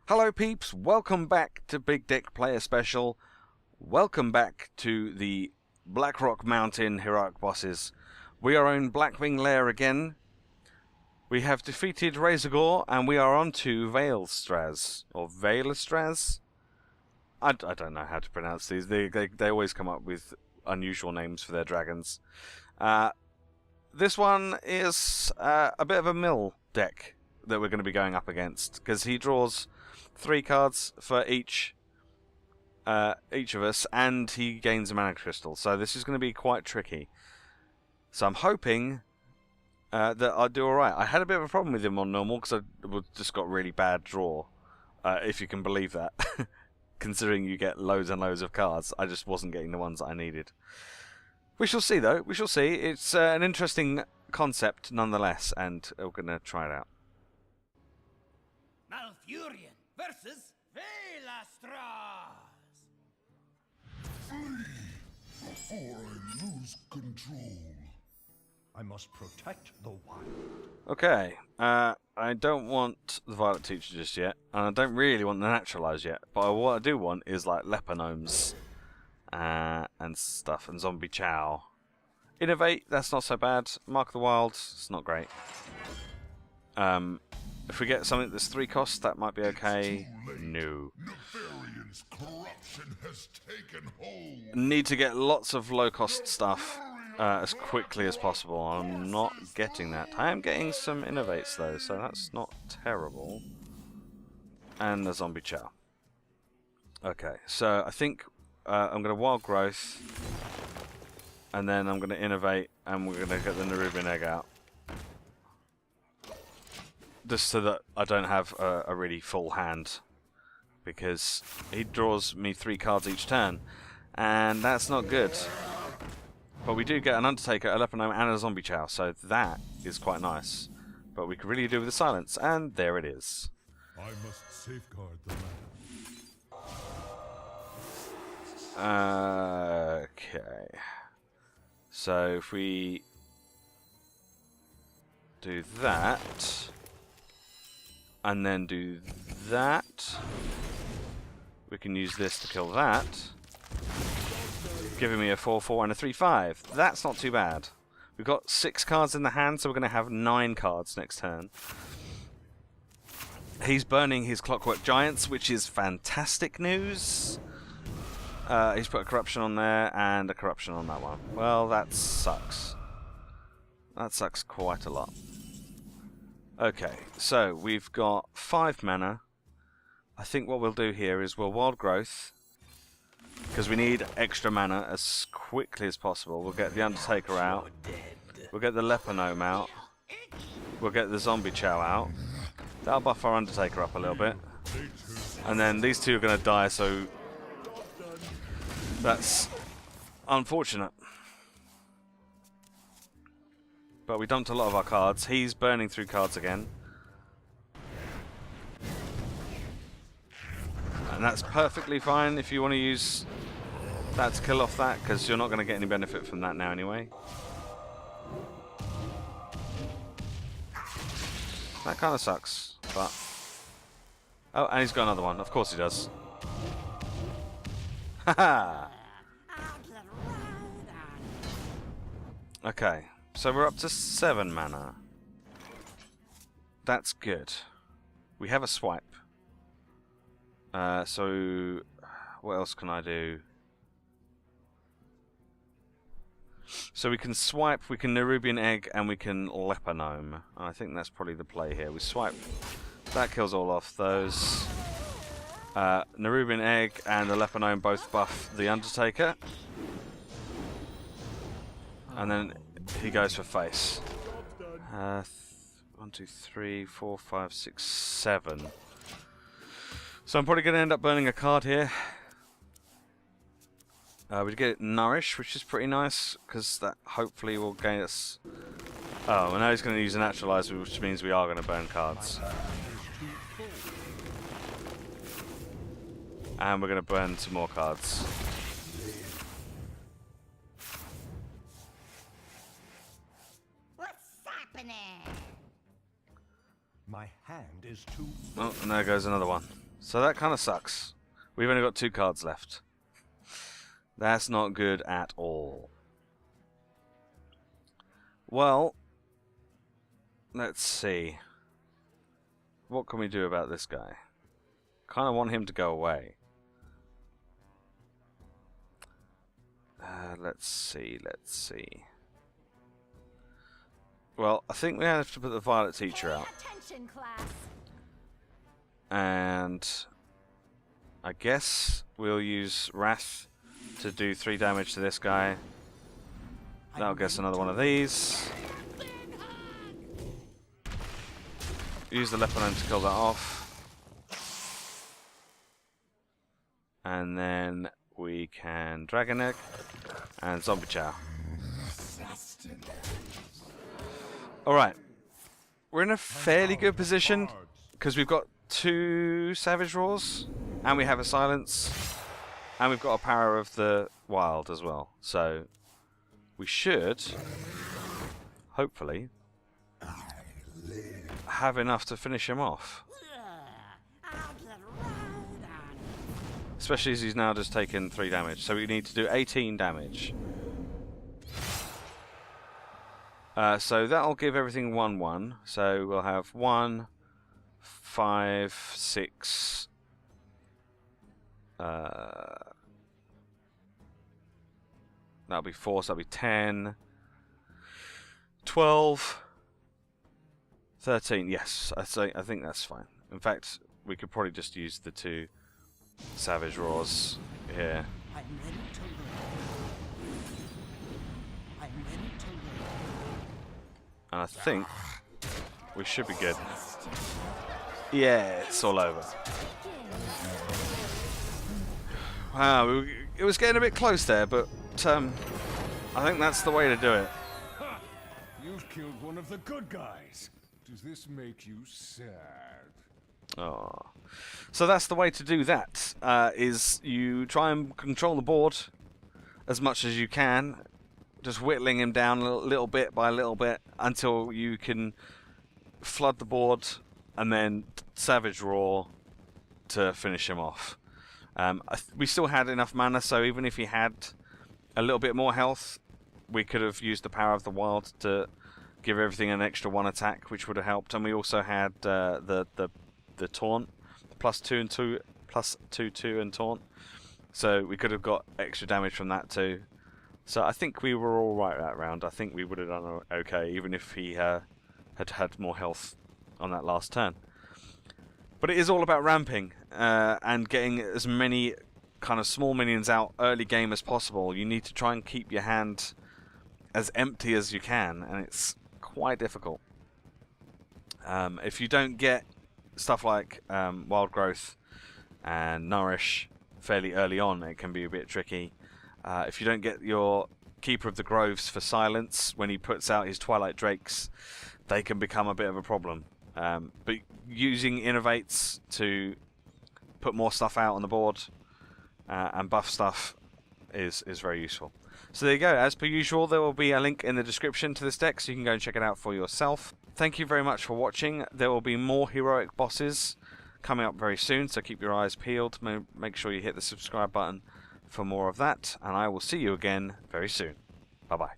Hello peeps, welcome back to Big Deck Player Special. Welcome back to the Blackrock Mountain heroic bosses. We are in Blackwing Lair again. We have defeated Razorgore and we are on to Vaelastrasz, or Vaelastrasz? I don't know how to pronounce these. They always come up with unusual names for their dragons. This one is a bit of a mill deck that we're going to be going up against, because he draws 3 cards for each of us, and he gains a mana crystal. So this is going to be quite tricky. So I'm hoping that I'll do alright. I had a bit of a problem with him on normal because I just got really bad draw, if you can believe that. Considering you get loads and loads of cards, I just wasn't getting the ones that I needed. We shall see though, we shall see. It's an interesting concept nonetheless, and we're going to try it out. Malfurion versus Vaelastrasz. Flee before I lose control. I must protect the wild. Okay, I don't want the Violet Teacher just yet, and I don't really want the Naturalize yet, but what I do want is like Leper Gnomes and stuff, and Zombie Chow. Innovate, that's not so bad. Mark the Wild, it's not great. If we get something that's 3 costs, that might be okay. No. Nefarian's corruption has taken hold. Need to get lots of low-cost stuff as quickly as possible. I'm not getting that. I am getting some Innovates though, so that's not terrible. And the Zombie Chow. Okay, so I think I'm going to Wild Growth, and then I'm going to Innovate, and we're going to get the Nerubian Egg out. Just so that I don't have a really full hand, because he draws me 3 cards each turn, and that's not good. But we do get an Undertaker, a Leper Gnome, and a Zombie Chow, so that is quite nice. But we can really do with the silence, and there it is. I must safeguard the land. Okay. So if we do that, and then do that, we can use this to kill that, giving me a 4/4 and a 3/5. That's not too bad. We've got 6 cards in the hand, so we're going to have 9 cards next turn. He's burning his Clockwork Giants, which is fantastic news. He's put a Corruption on there and a Corruption on that one. Well, that sucks. That sucks quite a lot. Okay, so we've got 5 mana. I think what we'll do here is we'll Wild Growth, because we need extra mana as quickly as possible. We'll get the Undertaker out. We'll get the Leper Gnome out. We'll get the Zombie Chow out. That'll buff our Undertaker up a little bit. And then these 2 are going to die, so that's unfortunate. But we dumped a lot of our cards. He's burning through cards again. And that's perfectly fine if you want to use that to kill off that, because you're not going to get any benefit from that now anyway. That kind of sucks, but... Oh, and he's got another one. Of course he does. Haha! Okay. So we're up to 7 mana. That's good. We have a swipe. So what else can I do? So we can swipe, we can Nerubian Egg, and we can Leper Gnome. I think that's probably the play here. We swipe. That kills all off those. Nerubian Egg and the Leper Gnome both buff the Undertaker. And then he goes for face. 1, 2, 3, 4, 5, 6, 7. So I'm probably going to end up burning a card here. We get Nourish, which is pretty nice, because that hopefully will gain us... Oh, and now he's going to use a Naturalize, which means we are going to burn cards. And we're going to burn some more cards. What's happening? My hand is too... Oh, and there goes another one. So that kind of sucks. We've only got 2 cards left. That's not good at all. Well, let's see. What can we do about this guy? Kind of want him to go away. Let's see. Well, I think we have to put the Violet Teacher out. Attention, class. And I guess we'll use Wrath to do 3 damage to this guy. That'll get us another one of these. Use the Leopard to kill that off. And then we can Dragon Egg and Zombie Chow. Alright. We're in a fairly good position because we've got 2 Savage Roars and we have a Silence and we've got a Power of the Wild as well. So we should hopefully have enough to finish him off. Especially as he's now just taken 3 damage. So we need to do 18 damage. So that'll give everything 1/1. So we'll have 1, 5, 6. That'll be 4, so that'll be 10, 12, 13. Yes, I think that's fine. In fact, we could probably just use the 2 Savage Roars here. I'm ready to learn. I'm ready to learn. And I think we should be good. Yeah, it's all over. Wow, it was getting a bit close there, but I think that's the way to do it. You've killed one of the good guys. Does this make you sad? Oh. So that's the way to do that, is you try and control the board as much as you can, just whittling him down a little bit by little bit until you can flood the board and then Savage Roar to finish him off. We still had enough mana, so even if he had a little bit more health, we could have used the Power of the Wild to give everything an extra 1 attack, which would have helped. And we also had the taunt, +2 and 2, +2/2 and taunt, so we could have got extra damage from that too. So I think we were all right that round. I think we would have done okay, even if he had more health on that last turn. But it is all about ramping and getting as many kind of small minions out early game as possible. You need to try and keep your hand as empty as you can, and it's quite difficult. If you don't get stuff like Wild Growth and Nourish fairly early on, it can be a bit tricky. If you don't get your Keeper of the Groves for Silence when he puts out his Twilight Drakes, they can become a bit of a problem. But using Innovates to put more stuff out on the board and buff stuff is very useful. So there you go. As per usual, there will be a link in the description to this deck, so you can go and check it out for yourself. Thank you very much for watching. There will be more heroic bosses coming up very soon, so keep your eyes peeled. Make sure you hit the subscribe button for more of that, and I will see you again very soon. Bye-bye.